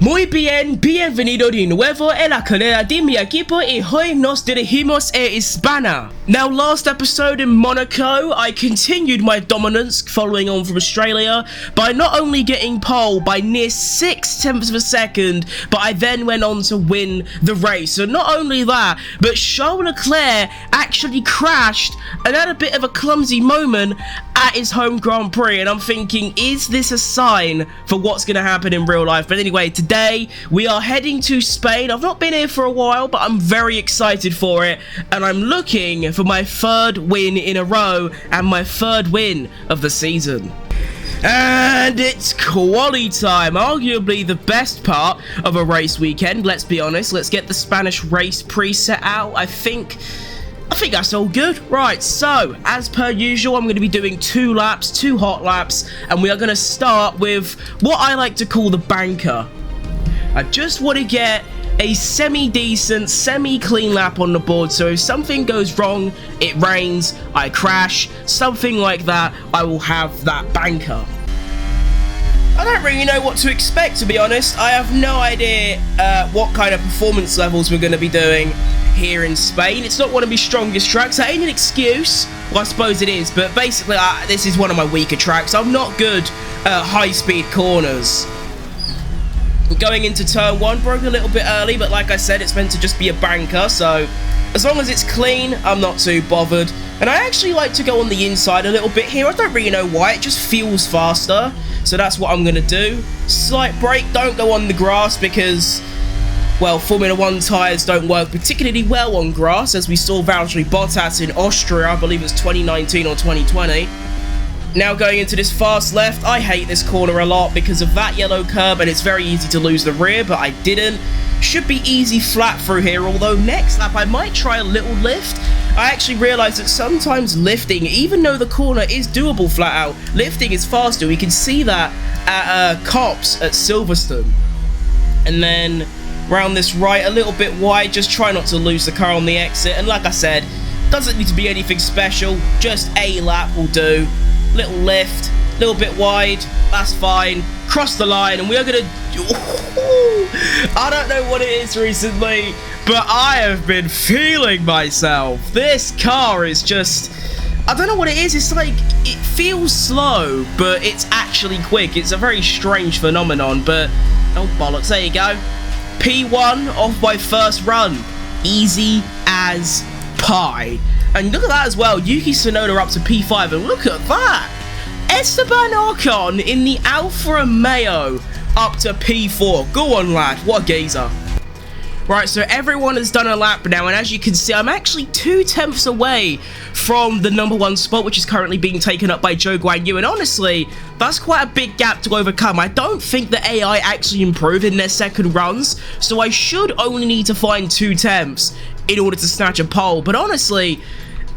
Muy bien, bienvenido de nuevo a la carrera de mi equipo y hoy nos dirigimos a España. Now, last episode in Monaco, I continued my dominance following on from Australia by not only getting pole by near 0.6 of a second, but I then went on to win the race. So not only that, but Charles Leclerc actually crashed and had a bit of a clumsy moment at his home Grand Prix, and I'm thinking, is this a sign for what's going to happen in real life? But anyway, today we are heading to Spain. I've not been here for a while, but I'm very excited for it, and I'm looking for my third win in a row and my third win of the season. And it's quali time, arguably the best part of a race weekend, let's be honest. Let's get the Spanish race preset out. I think that's all good. Right, so as per usual, I'm going to be doing 2 laps, 2 hot laps, and we are going to start with what I like to call the banker. I just want to get a semi-decent, semi-clean lap on the board, so if something goes wrong, it rains, I crash, something like that, I will have that banker. I don't really know what to expect, to be honest. I have no idea what kind of performance levels we're going to be doing here in Spain. It's not one of my strongest tracks. That ain't an excuse. Well, I suppose it is, but basically this is one of my weaker tracks. I'm not good at high-speed corners. Going into turn 1, broke a little bit early, but like I said, it's meant to just be a banker, so as long as it's clean, I'm not too bothered. And I actually like to go on the inside a little bit here. I don't really know why, it just feels faster, so that's what I'm going to do. Slight brake, don't go on the grass because, well, Formula 1 tyres don't work particularly well on grass, as we saw Valtteri Bottas in Austria, I believe it was 2019 or 2020. Now going into this fast left, I hate this corner a lot because of that yellow curb, and it's very easy to lose the rear, but I didn't. Should be easy flat through here, although next lap I might try a little lift. I actually realised that sometimes lifting, even though the corner is doable flat out, lifting is faster. We can see that at Cops at Silverstone. And then round this right a little bit wide, just try not to lose the car on the exit, and like I said, doesn't need to be anything special, just a lap will do. Little lift, little bit wide, that's fine. Cross the line, and we are gonna... I don't know what it is recently, but I have been feeling myself. This car is just... I don't know what it is, it's like, it feels slow, but it's actually quick. It's a very strange phenomenon, but... oh, bollocks, there you go. P1 off my first run. Easy as pie. And look at that as well, Yuki Tsunoda up to P5, and look at that! Esteban Ocon in the Alfa Romeo up to P4. Go on, lad, what a geezer. Right, so everyone has done a lap now, and as you can see, I'm actually 0.2 away from the #1 spot, which is currently being taken up by Zhou Guanyu, and honestly, that's quite a big gap to overcome. I don't think the AI actually improved in their second runs, so I should only need to find 0.2 in order to snatch a pole, but honestly,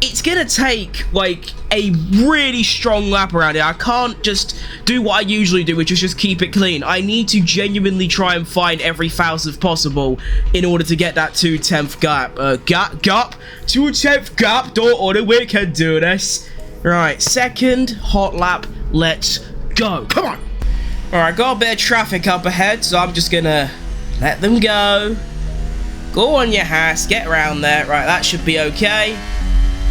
it's gonna take like a really strong lap around here. I can't just do what I usually do, which is just keep it clean. I need to genuinely try and find every thousandth possible in order to get that 0.2 gap. 0.2 gap, don't worry, we can do this. Right, second hot lap, let's go. Come on. Alright, got a bit of traffic up ahead, so I'm just gonna let them go. Go on your ass, get around there. Right, that should be okay.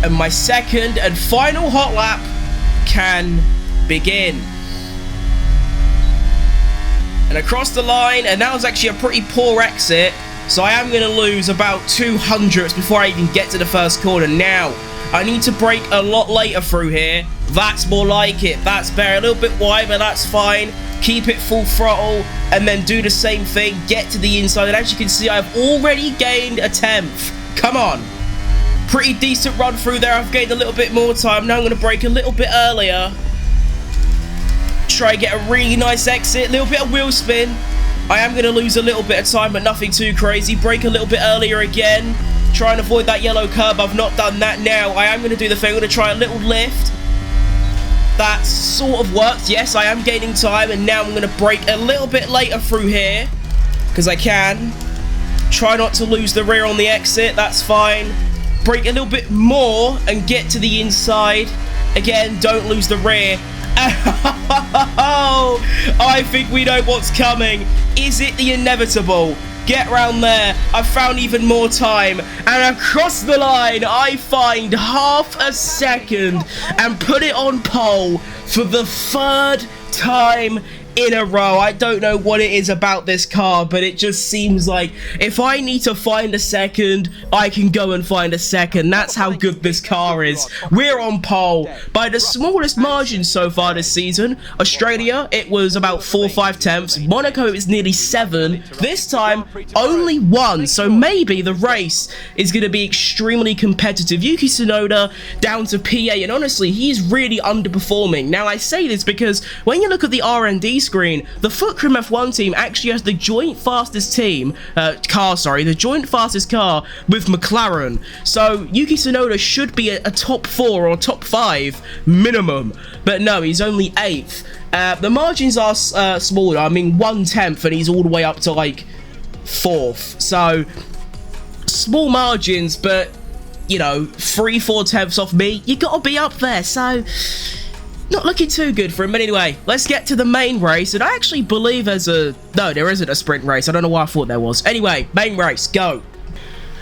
And my second and final hot lap can begin. And across the line, and that was actually a pretty poor exit, so I am going to lose about 200 before I even get to the first corner. Now, I need to brake a lot later through here. That's more like it. That's better. A little bit wide, but that's fine. Keep it full throttle, and then do the same thing. Get to the inside, and as you can see, I've already gained a 10th. Come on. Pretty decent run through there. I've gained a little bit more time. Now I'm going to brake a little bit earlier. Try and get a really nice exit. A little bit of wheel spin. I am going to lose a little bit of time, but nothing too crazy. Brake a little bit earlier again. Try and avoid that yellow curb. I've not done that now. I am going to do the thing. I'm going to try a little lift. That sort of worked. Yes, I am gaining time, and now I'm going to brake a little bit later through here because I can. Try not to lose the rear on the exit. That's fine. Brake a little bit more and get to the inside. Again, don't lose the rear. Oh, I think we know what's coming. Is it the inevitable? Get round there. I found even more time. And across the line, I find half a second and put it on pole for the 3rd time in a row. I don't know what it is about this car, but it just seems like if I need to find a second, I can go and find a second. That's how good this car is. We're on pole by the smallest margin so far this season. Australia, it was about 4 or 5 tenths. Monaco is nearly 7. This time, only 1. So maybe the race is going to be extremely competitive. Yuki Tsunoda down to PA, and honestly, he's really underperforming. Now, I say this because when you look at the R&D screen, the Fulcrum F1 team actually has the joint fastest the joint fastest car with McLaren. So Yuki Tsunoda should be a top 4 or top 5 minimum, but no, he's only 8th. The margins are smaller. I mean, 1/10, and he's all the way up to like 4th. So small margins, but you know, 3-4 tenths off me, you gotta be up there. So not looking too good for him. But anyway, let's get to the main race. And I actually believe there's no, there isn't a sprint race. I don't know why I thought there was. Anyway, main race, go.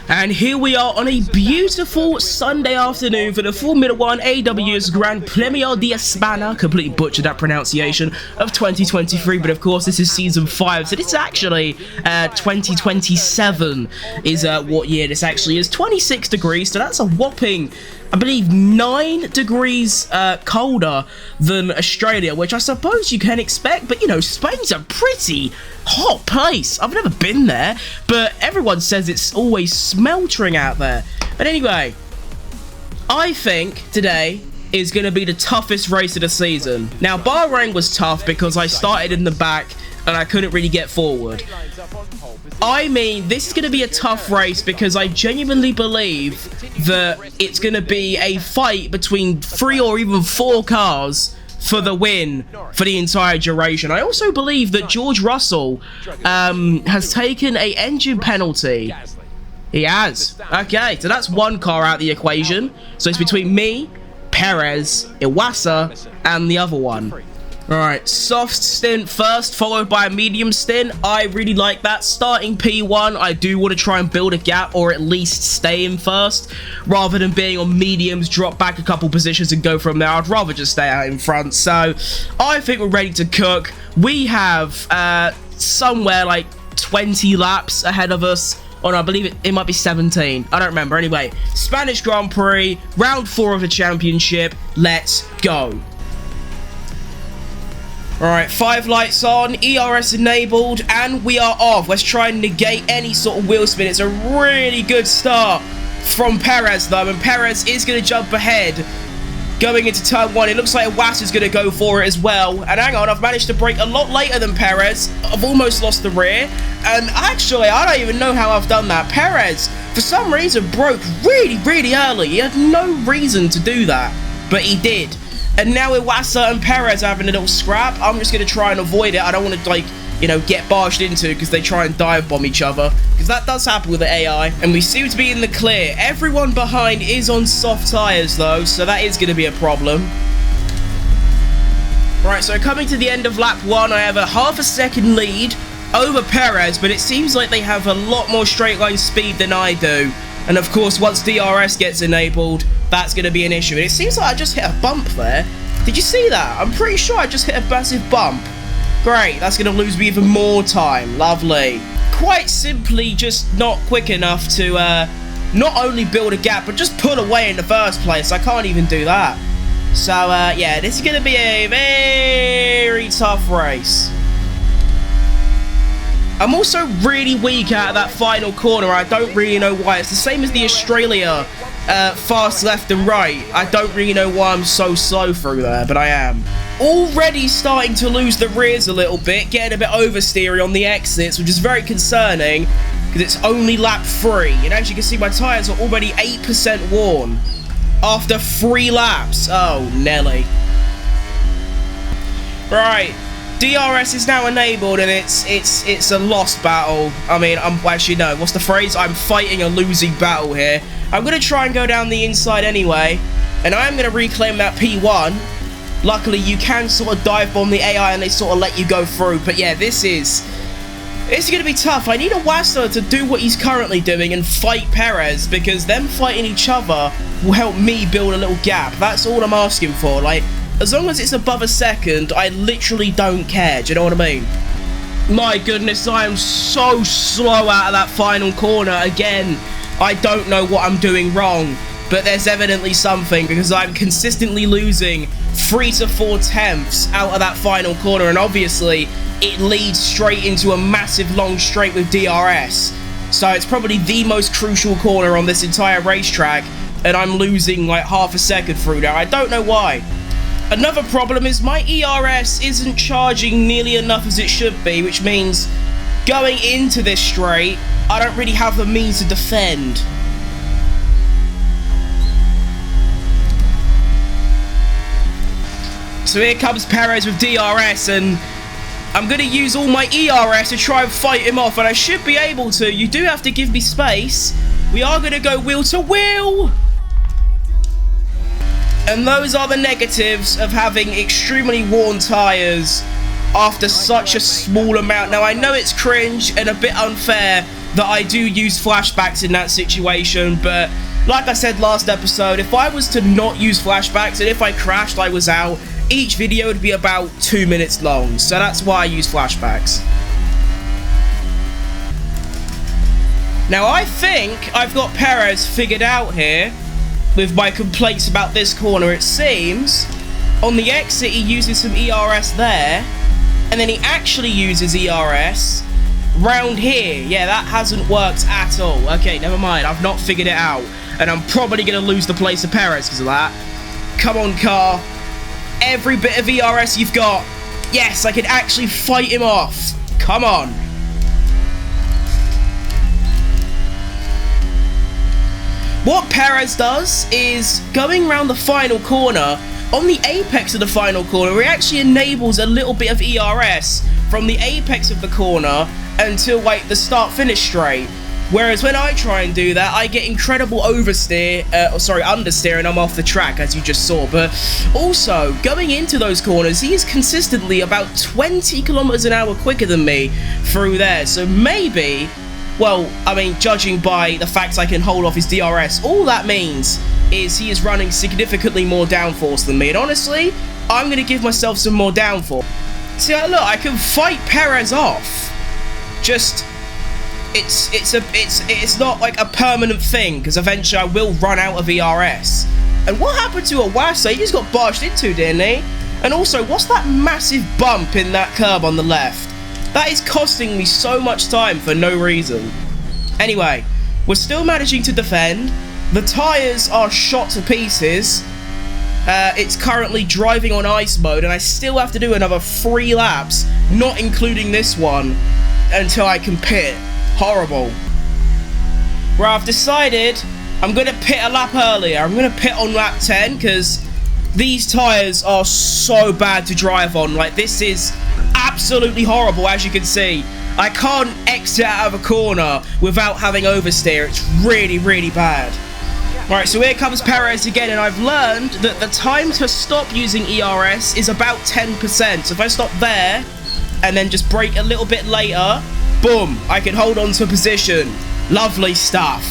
And here we are on a beautiful Sunday afternoon for the Formula 1 AWS Gran Premio di España, completely butchered that pronunciation, of 2023, but of course this is season 5, so this is actually 2027 is what year this actually is. 26 degrees, so that's a whopping, I believe, 9 degrees colder than Australia, which I suppose you can expect, but you know, Spain's a pretty hot place. I've never been there, but everyone says it's always smeltering out there. But anyway, I think today is going to be the toughest race of the season. Now, Bahrain was tough because I started in the back and I couldn't really get forward. I mean, this is going to be a tough race because I genuinely believe that it's going to be a fight between 3 or even 4 cars for the win for the entire duration. I also believe that George Russell has taken an engine penalty. He has. Okay, so that's 1 car out of the equation. So it's between me, Perez, Iwasa, and the other one. Alright, soft stint first, followed by a medium stint. I really like that. Starting P1, I do want to try and build a gap, or at least stay in first, rather than being on mediums, drop back a couple positions and go from there. I'd rather just stay out in front. So, I think we're ready to cook. We have somewhere like 20 laps ahead of us. Oh no, I believe it might be 17. I don't remember. Anyway, Spanish Grand Prix, round 4 of the championship. Let's go. Alright, 5 lights on, ERS enabled, and we are off. Let's try and negate any sort of wheel spin. It's a really good start from Perez, though, and Perez is going to jump ahead going into turn 1. It looks like Iwasa's going to go for it as well. And hang on, I've managed to brake a lot later than Perez. I've almost lost the rear. And actually, I don't even know how I've done that. Perez, for some reason, broke really, really early. He had no reason to do that, but he did. And now Iwasa and Perez are having a little scrap. I'm just going to try and avoid it. I don't want to, like, you know, get barged into because they try and dive bomb each other. Because that does happen with the AI. And we seem to be in the clear. Everyone behind is on soft tyres, though, so that is going to be a problem. Right, so coming to the end of lap 1, I have a half a second lead over Perez, but it seems like they have a lot more straight line speed than I do. And of course, once DRS gets enabled, that's going to be an issue. And it seems like I just hit a bump there. Did you see that? I'm pretty sure I just hit a massive bump. Great, that's going to lose me even more time. Lovely. Quite simply just not quick enough to not only build a gap, but just pull away in the first place. I can't even do that. So, yeah, this is going to be a very tough race. I'm also really weak out of that final corner. I don't really know why. It's the same as the Australia fast left and right. I don't really know why I'm so slow through there, but I am. Already starting to lose the rears a little bit, getting a bit oversteery on the exits, which is very concerning because it's only lap 3. And as you can see, my tyres are already 8% worn after 3 laps. Oh, Nelly. Right. DRS is now enabled, and it's a lost battle. I mean, actually no. What's the phrase? I'm fighting a losing battle here. I'm gonna try and go down the inside anyway, and I'm gonna reclaim that P1. Luckily, you can sort of dive bomb the AI and they sort of let you go through. But yeah, it's going to be tough. I need Iwasa to do what he's currently doing and fight Perez, because them fighting each other will help me build a little gap. That's all I'm asking for. Like, as long as it's above a second, I literally don't care. Do you know what I mean? My goodness, I am so slow out of that final corner. Again, I don't know what I'm doing wrong, but there's evidently something, because I'm consistently losing 3 to 4 tenths out of that final corner, and obviously it leads straight into a massive long straight with DRS. So it's probably the most crucial corner on this entire racetrack, and I'm losing like half a second through there. I don't know why. Another problem is my ERS isn't charging nearly enough as it should be, which means going into this straight, I don't really have the means to defend. So here comes Perez with DRS, and I'm going to use all my ERS to try and fight him off, and I should be able to. You do have to give me space. We are going to go wheel to wheel. And those are the negatives of having extremely worn tyres after such a small amount. Now, I know it's cringe and a bit unfair that I do use flashbacks in that situation, but like I said last episode, if I was to not use flashbacks and if I crashed, I was out, each video would be about 2 minutes long, so that's why I use flashbacks. Now, I think I've got Perez figured out here with my complaints about this corner. It seems on the exit he uses some ERS there, and then he actually uses ERS round here. Yeah, that hasn't worked at all. Okay, never mind, I've not figured it out, and I'm probably going to lose the place of Perez because of that. Come on, car. Every bit of ERS you've got. Yes, I can actually fight him off. Come on. What Perez does is, going around the final corner, on the apex of the final corner, he actually enables a little bit of ERS from the apex of the corner until like the start-finish straight. Whereas when I try and do that, I get incredible understeer, and I'm off the track, as you just saw. But also, going into those corners, he is consistently about 20 kilometers an hour quicker than me through there. So maybe, well, I mean, judging by the fact I can hold off his DRS, all that means is he is running significantly more downforce than me. And honestly, I'm going to give myself some more downforce. See, look, I can fight Perez off. Just, it's not like a permanent thing, because eventually I will run out of ERS. And what happened to Iwasa? He just got barged into, didn't he? And also, what's that massive bump in that curb on the left? That is costing me so much time for no reason. Anyway, we're still managing to defend. The tyres are shot to pieces. It's currently driving on ice mode, and I still have to do another 3 laps, not including this one, until I can pit. Horrible. Where I've decided I'm going to pit a lap earlier. I'm going to pit on lap 10, because these tyres are so bad to drive on. Like, this is absolutely horrible, as you can see. I can't exit out of a corner without having oversteer. It's really, really bad. Alright, so here comes Perez again, and I've learned that the time to stop using ERS is about 10%. So if I stop there, and then just brake a little bit later, boom, I can hold on to a position. Lovely stuff.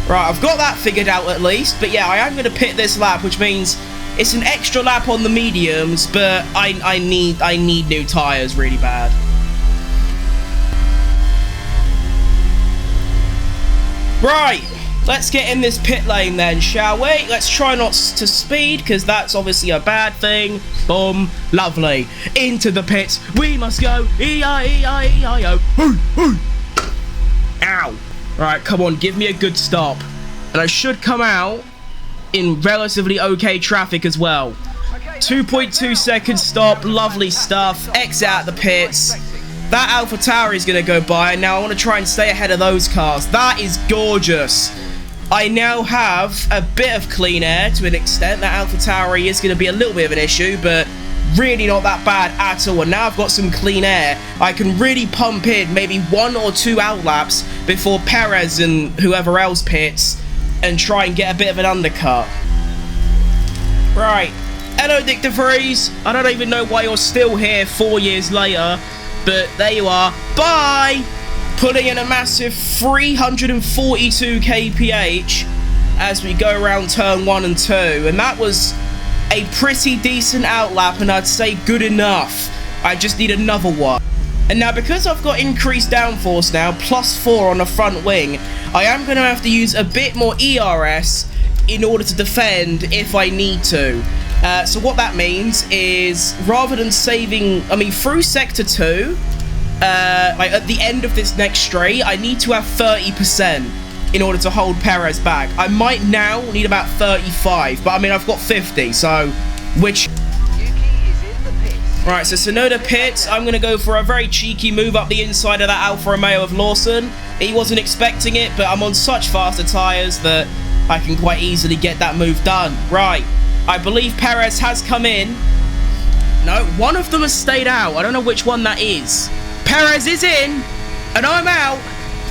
Right, I've got that figured out at least, but yeah, I am going to pit this lap, which means it's an extra lap on the mediums, but I need new tyres really bad. Right, let's get in this pit lane then, shall we? Let's try not to speed, because that's obviously a bad thing. Boom, lovely. Into the pits, we must go. E-I-E-I-E-I-O. Ow. Right, come on, give me a good stop. And I should come out in relatively okay traffic as well. 2.2 second stop, lovely stuff. Exit out the pits. That AlphaTauri is going to go by, and now I want to try and stay ahead of those cars. That is gorgeous. I now have a bit of clean air to an extent. That AlphaTauri is going to be a little bit of an issue, but really not that bad at all. And now I've got some clean air, I can really pump in maybe 1 or 2 outlaps before Perez and whoever else pits and try and get a bit of an undercut. Right, Hello, Dick DeVries. I don't even know why you're still here 4 years later, but there you are. Bye! Putting in a massive 342 kph as we go around turn 1 and 2, and that was a pretty decent outlap, and I'd say good enough. I just need another one. And now, because I've got increased downforce now, +4 on the front wing, I am going to have to use a bit more ERS in order to defend if I need to. So what that means is, rather than saving, through Sector 2, like at the end of this next straight, I need to have 30% in order to hold Perez back. I might now need about 35, but I've got 50, so which... Right, so Tsunoda pits. I'm going to go for a very cheeky move up the inside of that Alfa Romeo of Lawson. He wasn't expecting it, but I'm on such faster tyres that I can quite easily get that move done. Right, I believe Perez has come in. No, one of them has stayed out. I don't know which one that is. Perez is in, and I'm out,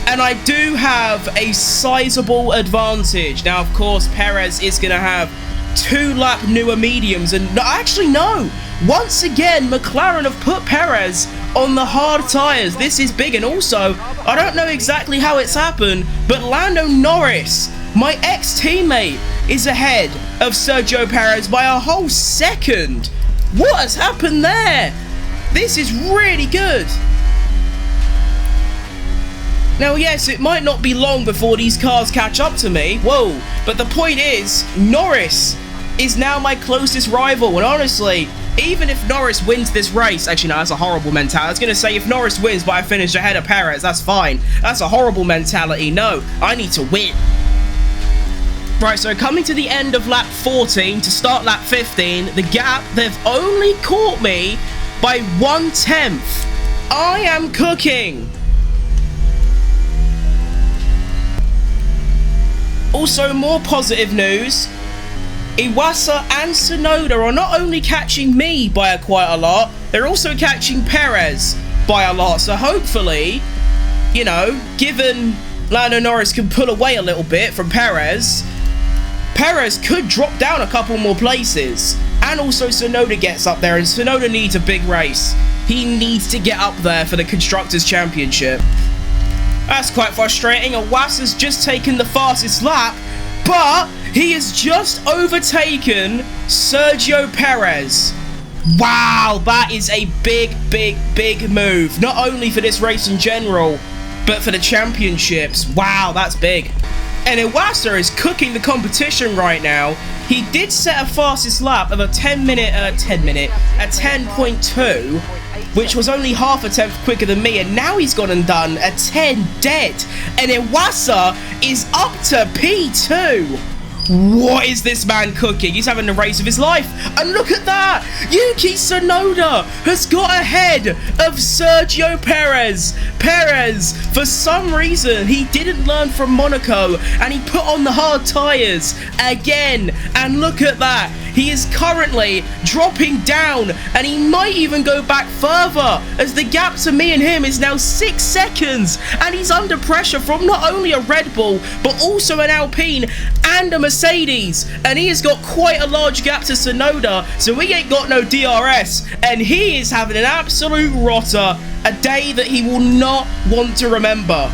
and I do have a sizable advantage. Now, of course, Perez is going to have 2-lap newer mediums, and actually, no. Once again, McLaren have put Perez on the hard tyres. This is big, and also, I don't know exactly how it's happened, but Lando Norris, my ex-teammate, is ahead of Sergio Perez by a whole second. What has happened there? This is really good. Now, yes, it might not be long before these cars catch up to me. Whoa. But the point is, Norris is now my closest rival. And honestly, even if Norris wins this race... Actually, no, that's a horrible mentality. I was going to say, if Norris wins but I finish ahead of Perez, that's fine. That's a horrible mentality. No, I need to win. Right, so coming to the end of lap 14 to start lap 15, the gap, they've only caught me by 1/10. I am cooking. Also, more positive news, Iwasa and Tsunoda are not only catching me by quite a lot, they're also catching Perez by a lot. So hopefully, you know, given Lando Norris can pull away a little bit from Perez, Perez could drop down a couple more places. And also Tsunoda gets up there, and Tsunoda needs a big race. He needs to get up there for the Constructors' Championship. That's quite frustrating. Iwasa's just taken the fastest lap, but he has just overtaken Sergio Perez. Wow, that is a big, big, big move. Not only for this race in general, but for the championships. Wow, that's big. And Iwasa is cooking the competition right now. He did set a fastest lap of a 10.2, which was only half a tenth quicker than me, and now he's gone and done a 10 dead. And Iwasa is up to P2. What is this man cooking? He's having the race of his life. And look at that! Yuki Tsunoda has got ahead of Sergio Perez. Perez, for some reason, he didn't learn from Monaco and he put on the hard tyres again. And look at that. He is currently dropping down, and he might even go back further, as the gap to me and him is now 6 seconds, and he's under pressure from not only a Red Bull, but also an Alpine and a Mercedes, and he has got quite a large gap to Tsunoda, so he ain't got no DRS, and he is having an absolute rotter, a day that he will not want to remember.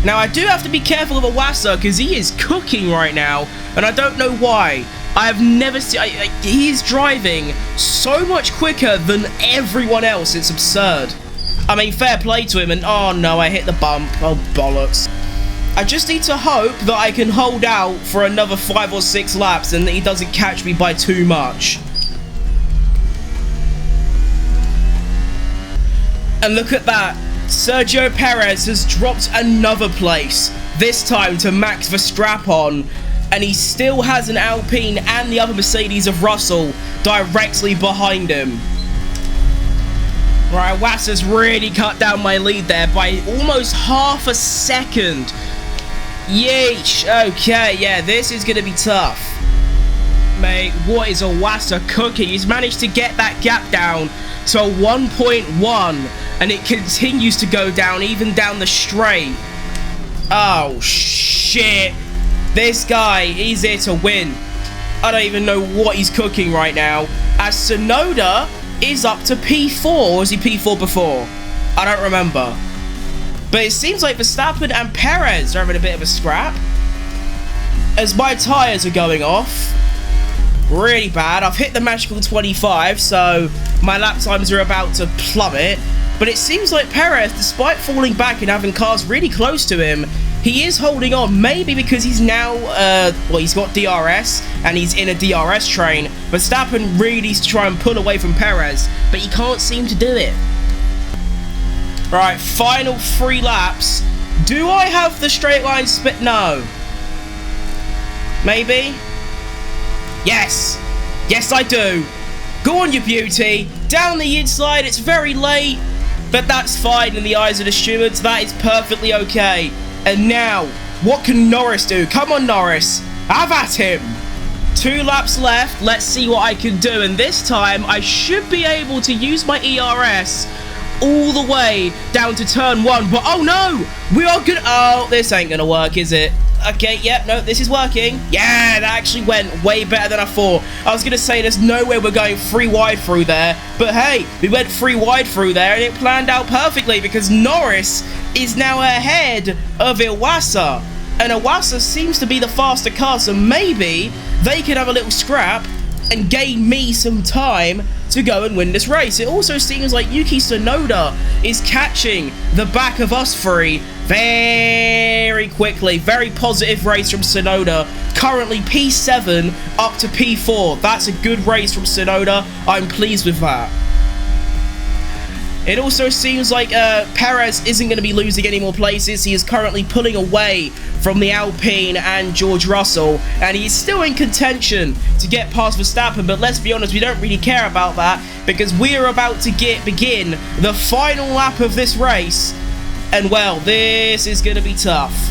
Now, I do have to be careful of Iwasa because he is cooking right now, and I don't know why. I have never seen... he is driving so much quicker than everyone else. It's absurd. I mean, fair play to him, and oh no, I hit the bump. Oh, bollocks. I just need to hope that I can hold out for another 5 or 6 laps and that he doesn't catch me by too much. And look at that. Sergio Perez has dropped another place, this time to Max Verstappen, and he still has an Alpine and the other Mercedes of Russell directly behind him. Right, Iwasa's really cut down my lead there by almost half a second. Yeesh. Okay, yeah, this is going to be tough. Mate, what is Iwasa cooking? He's managed to get that gap down to a 1.1, and it continues to go down, even down the straight. Oh, shit. This guy, he's here to win. I don't even know what he's cooking right now. As Tsunoda is up to P4. Or was he P4 before? I don't remember. But it seems like Verstappen and Perez are having a bit of a scrap. As my tyres are going off. Really bad. I've hit the magical 25, so my lap times are about to plummet. But it seems like Perez, despite falling back and having cars really close to him, he is holding on. Maybe because he's now, well, he's got DRS and he's in a DRS train. Verstappen really needs to try and pull away from Perez, but he can't seem to do it. Right, final 3 laps. Do I have the straight line split? No. Maybe? Yes. Yes, I do. Go on, you beauty. Down the inside. It's very late, but that's fine in the eyes of the stewards. That is perfectly okay. And now, what can Norris do? Come on, Norris. Have at him. 2 laps left. Let's see what I can do. And this time, I should be able to use my ERS all the way down to turn 1. But oh no, we are good. Oh, this ain't gonna work, is it? Okay, yep, no, this is working. Yeah, that actually went way better than I thought. I was gonna say there's no way we're going 3 wide through there, but hey, we went 3 wide through there and it planned out perfectly because Norris is now ahead of Iwasa, and Iwasa seems to be the faster car, so maybe they could have a little scrap and gain me some time to go and win this race. It also seems like Yuki Tsunoda is catching the back of us 3 very quickly. Very positive race from Tsunoda. Currently P7 up to P4. That's a good race from Tsunoda. I'm pleased with that. It also seems like Perez isn't going to be losing any more places. He is currently pulling away from the Alpine and George Russell, and he's still in contention to get past Verstappen, but let's be honest, we don't really care about that because we are about to begin the final lap of this race, and well, this is going to be tough.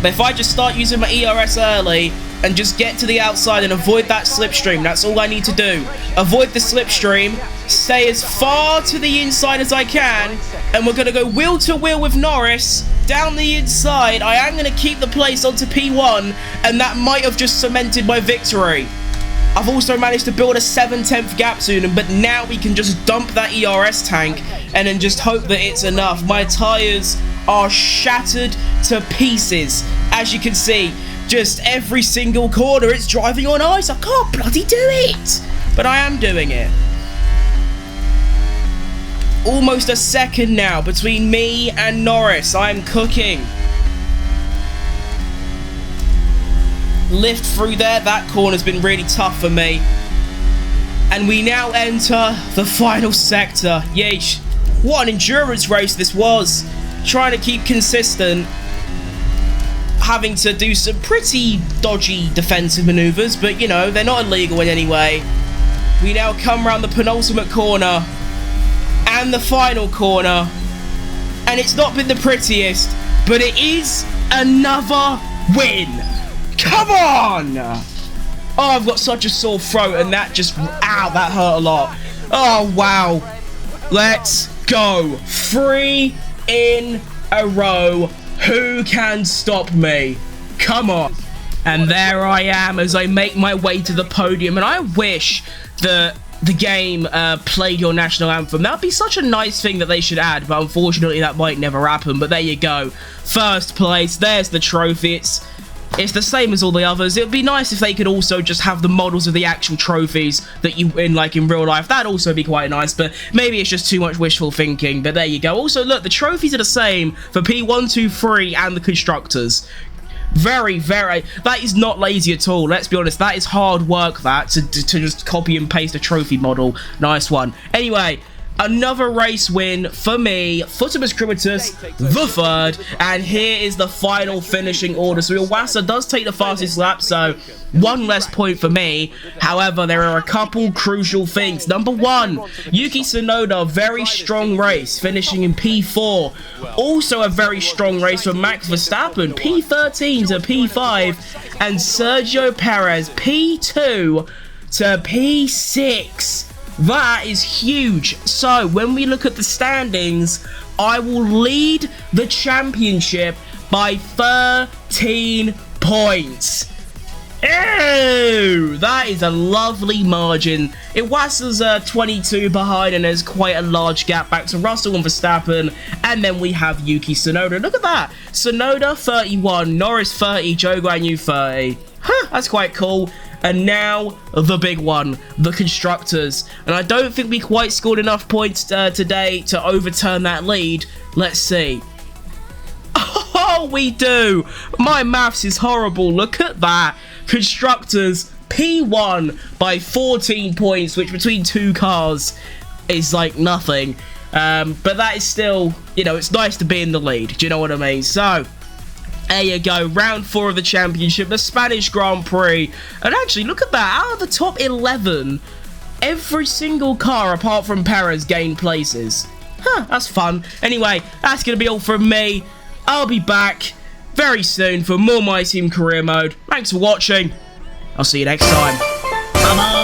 But if I just start using my ERS early and just get to the outside and avoid that slipstream, that's all I need to do. Avoid the slipstream, stay as far to the inside as I can, and we're going to go wheel to wheel with Norris down the inside. I am going to keep the place onto P1, and that might have just cemented my victory. I've also managed to build a 7/10 gap soon, but now we can just dump that ERS tank and then just hope that it's enough. My tyres are shattered to pieces. As you can see, just every single corner it's driving on ice. I can't bloody do it, but I am doing it. Almost a second now between me and Norris. I'm cooking. Lift through there. That corner's been really tough for me. And we now enter the final sector. Yeesh. What an endurance race this was. Trying to keep consistent. Having to do some pretty dodgy defensive maneuvers, but you know, they're not illegal in any way. We now come around the penultimate corner and the final corner, and it's not been the prettiest, but it is another win. Come on! Oh, I've got such a sore throat, and that just, ow, that hurt a lot. Oh, wow. Let's go. 3 in a row. Who can stop me? Come on. And there I am as I make my way to the podium, and I wish that the game played your national anthem. That would be such a nice thing that they should add, but unfortunately that might never happen. But there you go. First place, there's the trophy. It's the same as all the others. It would be nice if they could also just have the models of the actual trophies that you win, like in real life. That'd also be quite nice, but maybe it's just too much wishful thinking. But there you go. Also, look, the trophies are the same for P1, 2, 3 and the constructors. Very, that is not lazy at all. Let's be honest, that is hard work, that, to just copy and paste a trophy model. Nice one. Anyway, another race win for me, Futimus Criminus, the third, and here is the final finishing order. So Iwasa does take the fastest lap, so 1 less point for me. However, there are a couple crucial things. Number 1, Yuki Tsunoda, very strong race, finishing in P4. Also a very strong race for Max Verstappen, P13 to P5, and Sergio Perez, P2 to P6. That is huge. So when we look at the standings, I will lead the championship by 13 points. Ew, that is a lovely margin. Iwasa's 22 behind, and there's quite a large gap back to Russell and Verstappen. And then we have Yuki Tsunoda. Look at that. Tsunoda 31, Norris 30, Zhou Guanyu 30. Huh, that's quite cool. And now the big one, the constructors. And I don't think we quite scored enough points today to overturn that lead. Let's see. Oh, we do. My maths is horrible. Look at that. Constructors P1 by 14 points, which between two cars is like nothing. But that is still, you know, it's nice to be in the lead. Do you know what I mean? So, there you go. Round 4 of the championship, the Spanish Grand Prix. And actually, look at that. Out of the top 11, every single car apart from Perez gained places. Huh, that's fun. Anyway, that's going to be all from me. I'll be back very soon for more My Team Career Mode. Thanks for watching. I'll see you next time. Bye-bye.